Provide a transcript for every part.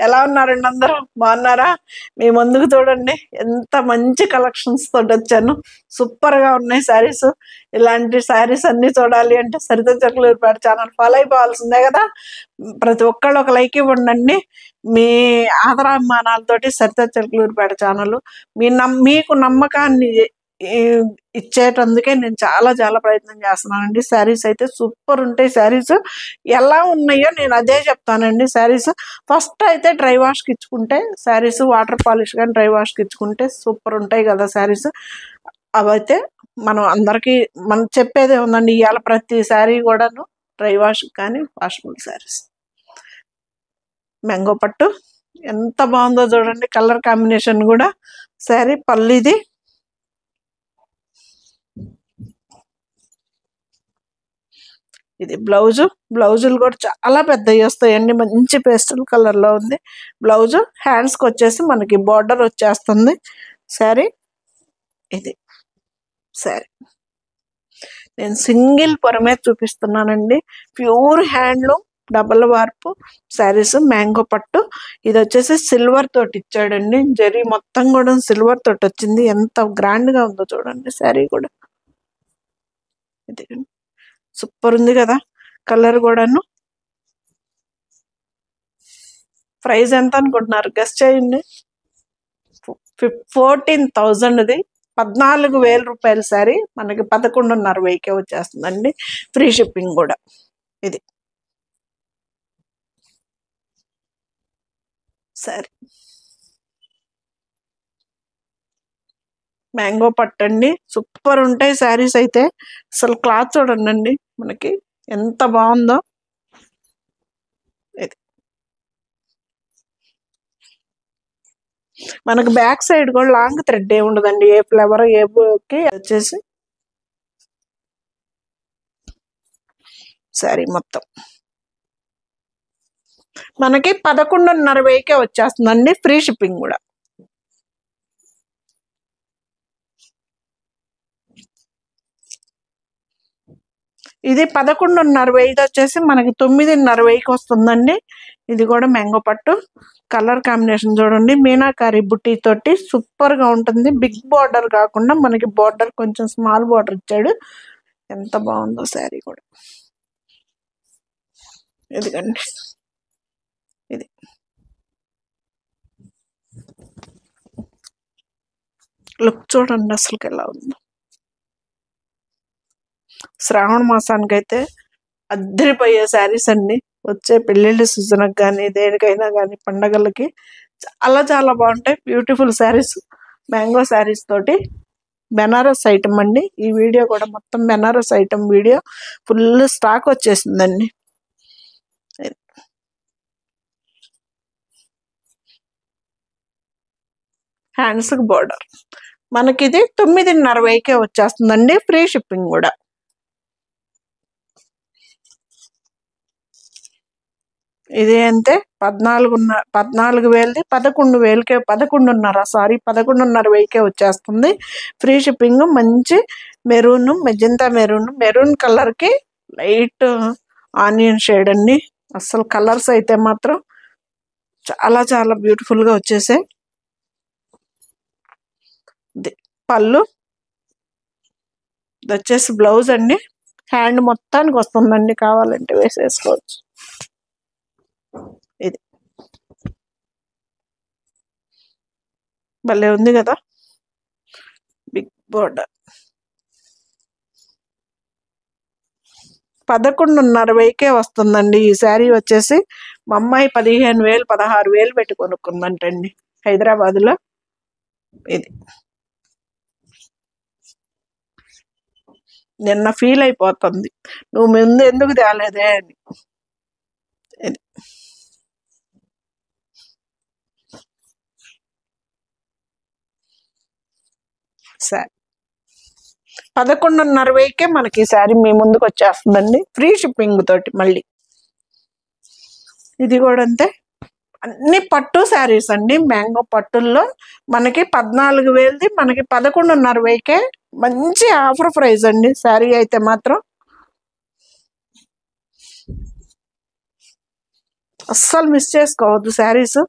ఎలా ఉన్నారండి అందరూ? బాగున్నారా? మీ ముందుకు చూడండి, ఎంత మంచి కలెక్షన్స్ తోటి వచ్చాను. సూపర్గా ఉన్నాయి శారీస్. ఇలాంటి శారీస్ అన్నీ చూడాలి అంటే సరిత చక్లూరిపేట ఛానల్ ఫాలో అయిపోవాల్సిందే కదా. ప్రతి ఒక్కళ్ళు ఒక లైక్ ఇవ్వండి. మీ ఆదరాభిమానాలతోటి సరిత చక్లూరిపేట ఛానల్ మీకు నమ్మకాన్ని ఇచ్చేటందుకే నేను చాలా చాలా ప్రయత్నం చేస్తున్నానండి. శారీస్ అయితే సూపర్ ఉంటాయి. శారీస్ ఎలా ఉన్నాయో నేను అదే చెప్తానండి. శారీస్ ఫస్ట్ అయితే డ్రై వాష్కి ఇచ్చుకుంటే శారీస్ వాటర్ పాలిష్ కానీ డ్రై వాష్కి ఇచ్చుకుంటే సూపర్ ఉంటాయి కదా శారీస్. అవైతే మనం చెప్పేదే ఉందండి. ఇవాళ ప్రతి శారీ కూడాను డ్రై వాష్ కానీ వాషబుల్ శారీస్. మ్యాంగో పట్టు ఎంత బాగుందో చూడండి. కలర్ కాంబినేషన్ కూడా. శారీ పల్లిది. ఇది బ్లౌజులు కూడా చాలా పెద్దవి వస్తాయండి. మంచి పేస్టల్ కలర్లో ఉంది బ్లౌజు. హ్యాండ్స్కి వచ్చేసి మనకి బార్డర్ వచ్చేస్తుంది. శారీ ఇది. శారీ నేను సింగిల్ పొర మీద చూపిస్తున్నానండి. ప్యూర్ హ్యాండ్లూమ్ డబల్ వార్పు శారీస్. మ్యాంగో పట్టు. ఇది వచ్చేసి సిల్వర్ తోటి ఇచ్చాడండి. జరీ మొత్తం కూడా సిల్వర్ తోటి వచ్చింది. ఎంత గ్రాండ్గా ఉందో చూడండి. శారీ కూడా ఇది సూపర్ ఉంది కదా. కలర్ కూడాను. ప్రైస్ ఎంత అనుకుంటున్నారు? గెస్ట్ చేయండి. 14,000ది 14,000 రూపాయల శారీ మనకి 11,500కే వచ్చేస్తుందండి. ఫ్రీ షిప్పింగ్ కూడా. ఇది శారీ మ్యాంగో పట్టండి. సూపర్ ఉంటాయి శారీస్ అయితే. అసలు క్లాత్ చూడండి మనకి ఎంత బాగుందో. ఇది మనకు బ్యాక్ సైడ్ కూడా లాంగ్ థ్రెడ్ ఏ ఉండదండి. ఏ ఫ్లవర్ ఏ బోకి వచ్చేసి శారీ మొత్తం మనకి 11,500కే వచ్చేస్తుందండి. ఫ్రీ షిప్పింగ్ కూడా. ఇది 11,500. ఇది వచ్చేసి మనకి 9,500కి వస్తుందండి. ఇది కూడా మ్యాంగో పట్టు. కలర్ కాంబినేషన్ చూడండి. మీనాకారి బుట్టి తోటి సూపర్గా ఉంటుంది. బిగ్ బార్డర్ కాకుండా మనకి బార్డర్ కొంచెం స్మాల్ బార్డర్ ఇచ్చాడు. ఎంత బాగుందో శారీ కూడా. ఇదిగండి. ఇది లుక్ చూడండి అసలుకి ఎలా ఉందో. శ్రావణ మాసానికి అయితే అద్దరిపోయే శారీస్ అండి. వచ్చే పెళ్ళిళ్ళ సీజన్కి కానీ దేనికైనా కానీ పండగలకి చాలా చాలా బాగుంటాయి. బ్యూటిఫుల్ శారీస్. మ్యాంగో శారీస్ తోటి బెనారస్ ఐటమ్ అండి. ఈ వీడియో కూడా మొత్తం Banaras item video. Full stock వచ్చేసిందండి. హ్యాండ్స్కి బార్డర్ మనకి ఇది 9,500కే వచ్చేస్తుందండి. ఫ్రీ షిప్పింగ్ కూడా. ఇది అంతే. 14,000ది 11,000కే 11,500కే వచ్చేస్తుంది. Free shipping. మంచి మెరూన్, మెజంతా మెరూన్ కలర్కి లైట్ ఆనియన్ షేడ్ అండి. అసలు కలర్స్ అయితే మాత్రం చాలా చాలా బ్యూటిఫుల్గా వచ్చేసాయి. పళ్ళు. ఇది వచ్చేసి బ్లౌజ్ అండి. హ్యాండ్ మొత్తానికి వస్తుందండి. కావాలంటే వేసేసుకోవచ్చు. ఇది భలే ఉంది కదా. Big border. 11,500కే వస్తుందండి ఈ శారీ వచ్చేసి. మా అమ్మాయి 15,000 16,000 పెట్టి కొనుక్కుందంటండి హైదరాబాద్లో. ఇది నిన్న ఫీల్ అయిపోతుంది, నువ్వు ముందు ఎందుకు తేలేదే అని. ఇది శారీ 11,500కే మనకి ఈ శారీ మీ ముందుకు వచ్చేస్తుందండి. ఫ్రీ షిప్పింగ్ తోటి మళ్ళీ. ఇది కూడా అంతే. అన్ని పట్టు శారీస్ అండి. మ్యాంగో పట్టుల్లో మనకి 14,000ది మనకి 11,500కే మంచి ఆఫర్ ప్రైస్ అండి. శారీ అయితే మాత్రం అస్సలు మిస్ చేసుకోవద్దు శారీస్.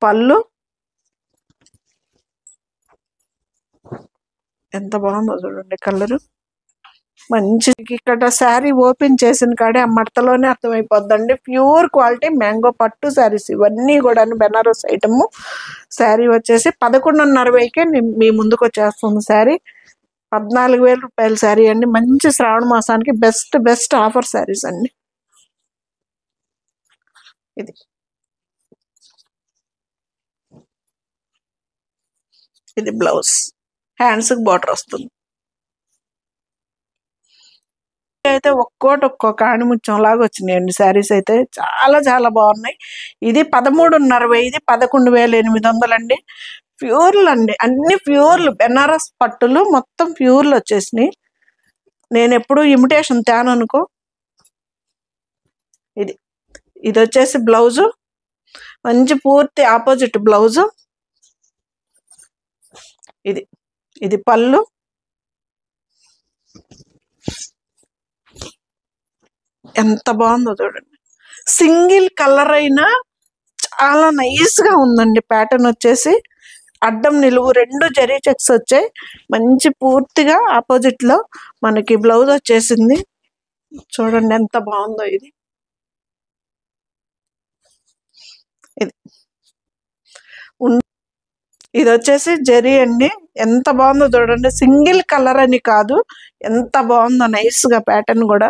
పళ్ళు ఎంత బాగుందో చూడండి కలరు. మంచి ఇక్కడ శారీ ఓపెన్ చేసిన కాడే ఆ మడతలోనే అర్థమైపోద్దండి. ప్యూర్ క్వాలిటీ మ్యాంగో పట్టు శారీస్ ఇవన్నీ కూడా బెనారస్ ఐటమ్. శారీ వచ్చేసి 11,500కే మీ ముందుకు వచ్చేస్తుంది శారీ. 14,000 రూపాయల శారీ అండి. మంచి శ్రావణ మాసానికి బెస్ట్ బెస్ట్ ఆఫర్ శారీస్ అండి. ఇది ఇది బ్లౌజ్, హ్యాండ్స్కి బార్డర్ వస్తుంది. అయితే ఒక్కో కాణిముత్యం లాగా వచ్చినాయండి శారీస్ అయితే చాలా చాలా బాగున్నాయి. ఇది 13,500, ఇది 11,800 అండి. ప్యూర్లు అండి, అన్ని ప్యూర్లు బెనారస్ పట్టులు మొత్తం ప్యూర్లు వచ్చేసినాయి. నేను ఎప్పుడు ఇమిటేషన్ తేను అనుకో. ఇది ఇది వచ్చేసి బ్లౌజు, మంచి పూర్తి ఆపోజిట్ బ్లౌజు. ఇది ఇది పళ్ళు, ఎంత బాగుందో చూడండి. సింగిల్ కలర్ అయినా చాలా నైస్ గా ఉందండి. ప్యాటర్న్ వచ్చేసి అడ్డం నిలువు 2 జరీ చెక్స్ వచ్చాయి. మంచి పూర్తిగా ఆపోజిట్ లో మనకి బ్లౌజ్ వచ్చేసింది. చూడండి ఎంత బాగుందో. ఇది ఇది ఇది వచ్చేసి జరీ అండి. ఎంత బాగుందో చూడండి. సింగిల్ కలర్ అని కాదు, ఎంత బాగుందో నైస్ గా ప్యాటర్న్ కూడా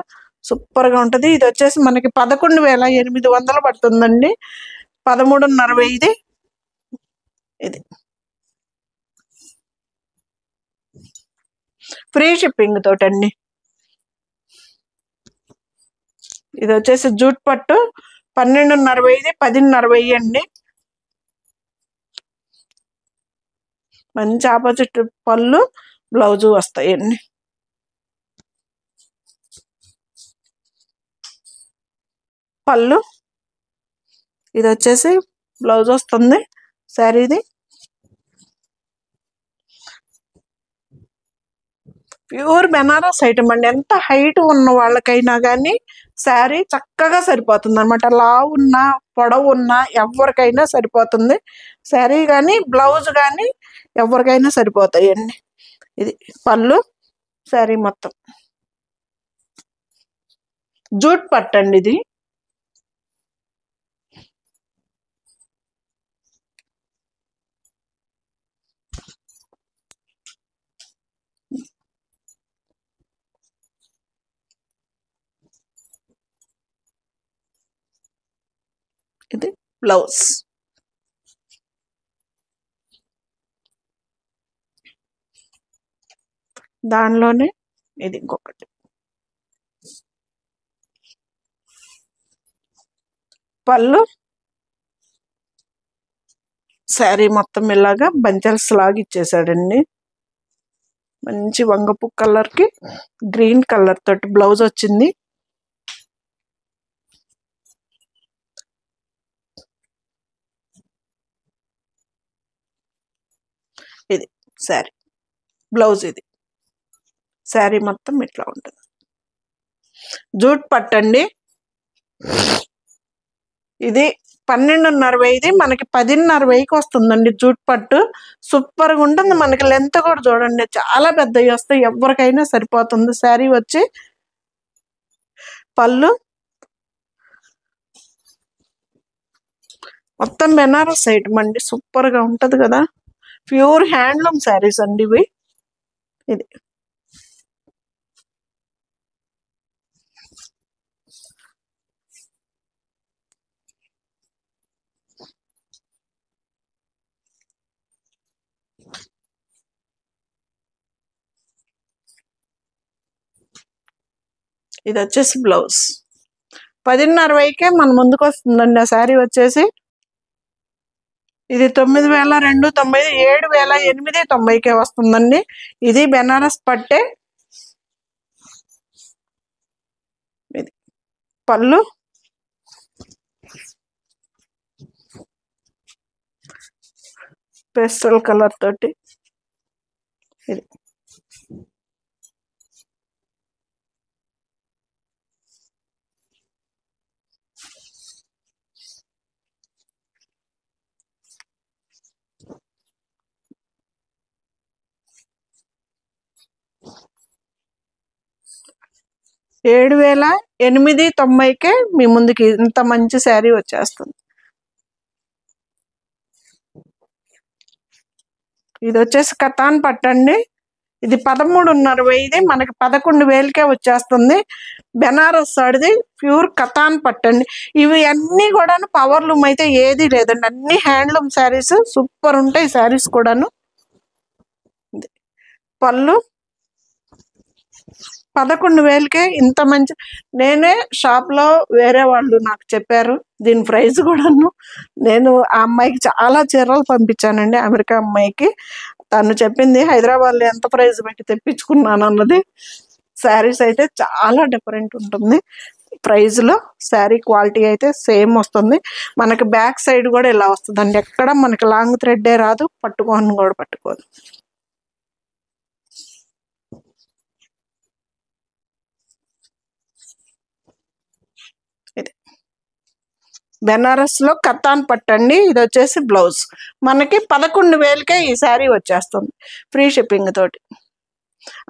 సూపర్ గా ఉంటది. ఇది వచ్చేసి మనకి 11,800 పడుతుందండి. 13,500 ఇది. ఇది ఫ్రీ షిప్పింగ్ తోటండి. ఇది వచ్చేసి జూట్ పట్టు 12,500 ఇది, 10,500 అండి. మంచి ఆపోజిట్ పళ్ళు బ్లౌజు వస్తాయండి. పళ్ళు ఇది వచ్చేసి బ్లౌజ్ వస్తుంది శారీది. ప్యూర్ బెనారస్ ఐటమ్ అండి. ఎంత హైట్ ఉన్న వాళ్ళకైనా కానీ శారీ చక్కగా సరిపోతుంది అనమాట. లావు ఉన్నా పొడవు ఉన్నా ఎవరికైనా సరిపోతుంది శారీ కానీ బ్లౌజ్ కానీ ఎవరికైనా సరిపోతాయండి. ఇది పళ్ళు, శారీ మొత్తం జూట్ పట్టండి. ఇది ఇది బ్లౌజ్. దానిలోనే ఇది ఇంకొకటి పళ్ళు, శారీ మొత్తం ఇలాగా బంచెల్స్ లాగా ఇచ్చేసాడండి. మంచి వంగపు కలర్ కి గ్రీన్ కలర్ తోటి బ్లౌజ్ వచ్చింది. ఇది శారీ బ్లౌజ్. ఇది శారీ మొత్తం ఇట్లా ఉంటుంది. జూట్ పట్టండి. ఇది 12,500 ఇది, మనకి 10,500కి వస్తుందండి. జూట్ పట్టు సూపర్గా ఉంటుంది. మనకి లెంత్ కూడా చూడండి చాలా పెద్దవి వస్తాయి, ఎవరికైనా సరిపోతుంది. శారీ వచ్చి పళ్ళు మొత్తం బెనారస్ ఐటమ్ అండి. సూపర్గా ఉంటుంది కదా. ప్యూర్ హ్యాండ్లూమ్ శారీస్ అండి ఇవి. ఇది ఇది వచ్చేసి బ్లౌజ్. 10,500కే మన ముందుకు వస్తుందండి ఆ శారీ వచ్చేసి. ఇది 9,290, 7,890కే వస్తుందండి. ఇది బెనారస్ పట్టే. ఇది పళ్ళు, పేస్టల్ కలర్ తోటి. ఇది 7890కే మీ ముందుకి ఇంత మంచి శారీ వచ్చేస్తుంది. ఇది వచ్చేసి కతాన్ పట్టండి. ఇది 13.5 మనకి 11,000కే వచ్చేస్తుంది. బెనారస్ సాడిది ప్యూర్ కతాన్ పట్టండి. ఇవి అన్నీ కూడాను పవర్ లూమ్ అయితే ఏది లేదండి, అన్ని హ్యాండ్లూమ్ శారీస్. సూపర్ ఉంటాయి శారీస్ కూడాను. పళ్ళు 11,000కే ఇంత మంచి. నేనే షాప్లో వేరే వాళ్ళు నాకు చెప్పారు దీని ప్రైస్ కూడాను. నేను ఆ అమ్మాయికి చాలా చీరలు పంపించానండి, అమెరికా అమ్మాయికి. తను చెప్పింది హైదరాబాద్లో ఎంత ప్రైస్ పెట్టి తెప్పించుకున్నాను అన్నది. శారీస్ అయితే చాలా డిఫరెంట్ ఉంటుంది ప్రైస్లో. శారీ క్వాలిటీ అయితే సేమ్ వస్తుంది. మనకి బ్యాక్ సైడ్ కూడా ఇలా వస్తుందండి, ఎక్కడ మనకి లాంగ్ థ్రెడ్డే రాదు, పట్టుకోని కూడా పట్టుకోదు. ఇది బెనారస్లో కతాన్ పట్టండి. ఇది వచ్చేసి బ్లౌజ్. మనకి 11,000కే ఈ శారీ వచ్చేస్తుంది ఫ్రీ షిప్పింగ్ తోటి.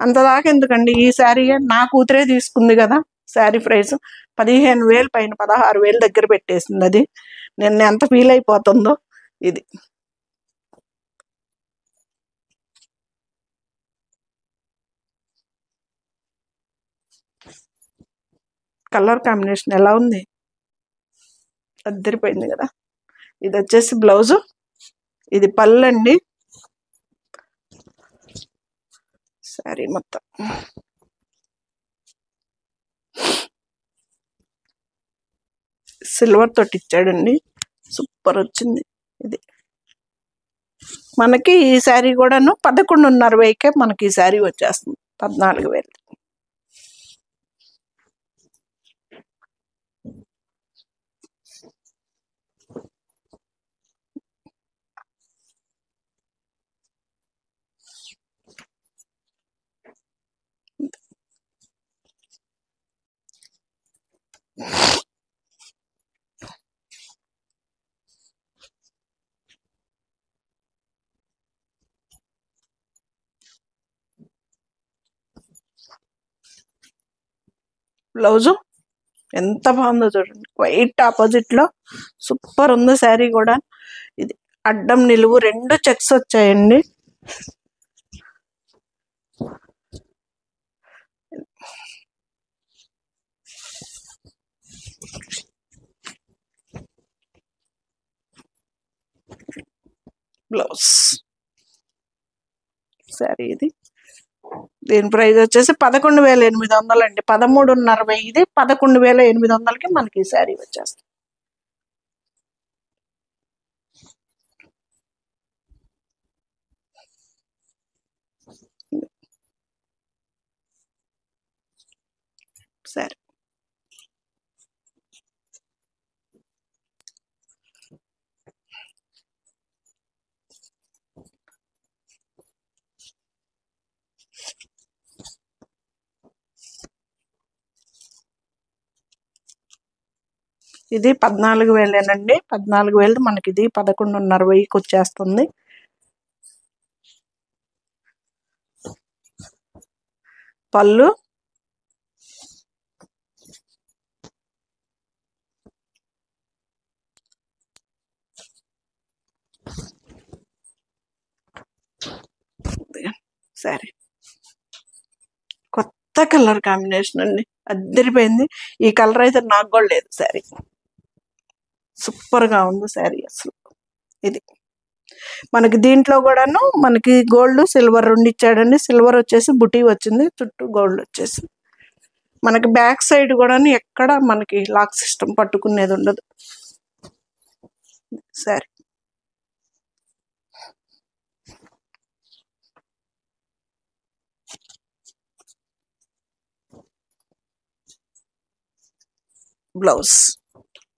అంతదాకా ఎందుకండి, ఈ శారీ నా కూతురే తీసుకుంది కదా. శారీ ప్రైస్ 15,000 పైన 16,000 దగ్గర పెట్టేసింది. అది నేను ఎంత ఫీల్ అయిపోతుందో. ఇది కలర్ కాంబినేషన్ ఎలా ఉంది, అద్దరిపోయింది కదా. ఇది వచ్చేసి బ్లౌజు, ఇది పళ్ళండి. శారీ మొత్తం సిల్వర్ తోటి ఇచ్చాడండి, సూపర్ వచ్చింది. ఇది మనకి ఈ శారీ కూడాను 11,500కే మనకి ఈ శారీ వచ్చేస్తుంది. 14,000. బ్లౌజు ఎంత బాగుందో చూడండి, వైట్ ఆపోజిట్లో సూపర్ ఉంది శారీ కూడా. ఇది అడ్డం నిలువు 2 చెక్స్ వచ్చాయండి. బ్లౌజ్ శారీ ఇది. దీని ప్రైస్ వచ్చేసి 11,800 అండి. 13,500 ఇది 11,800కి మనకి ఈ శారీ వచ్చేస్తుంది. సరే, ఇది 14,000 14,000 మనకి ఇది 11,500కి వచ్చేస్తుంది. పళ్ళు సరే, కొత్త కలర్ కాంబినేషన్ అండి, అద్దరిపోయింది. ఈ కలర్ అయితే నాకు కూడా లేదు. శారీ సూపర్గా ఉంది శారీ అసలు. ఇది మనకి దీంట్లో కూడాను మనకి గోల్డ్ సిల్వర్ 2 ఇచ్చాడండి. సిల్వర్ వచ్చేసి బుటీ వచ్చింది, చుట్టూ గోల్డ్ వచ్చేసి. మనకి బ్యాక్ సైడ్ కూడాను ఎక్కడ మనకి లాక్ సిస్టమ్ పట్టుకునేది ఉండదు. సరే,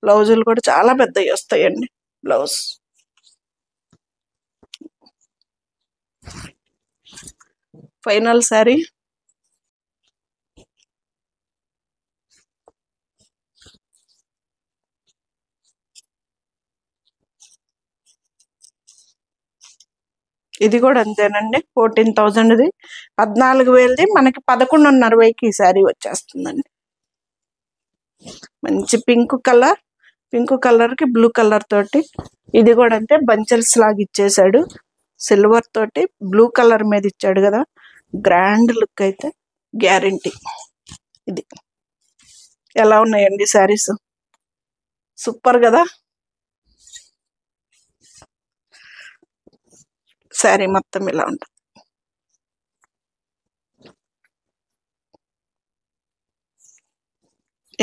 బ్లౌజులు కూడా చాలా పెద్దవి వస్తాయండి. Blouse final sari. ఇది కూడా అంతేనండి, 14,000ది 14,000ది మనకి 11,500కి ఈ శారీ వచ్చేస్తుందండి. మంచి పింక్ కలర్కి బ్లూ కలర్ తోటి, ఇది కూడా అంతే బంచెల్స్ లాగా ఇచ్చేసాడు. సిల్వర్ తోటి బ్లూ కలర్ మీద ఇచ్చాడు కదా, గ్రాండ్ లుక్ అయితే గ్యారంటీ. ఇది ఎలా ఉన్నాయండి శారీస్? సూపర్ కదా. శారీ మొత్తం ఇలా ఉంటుంది.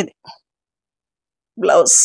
ఇది బ్లౌజ్.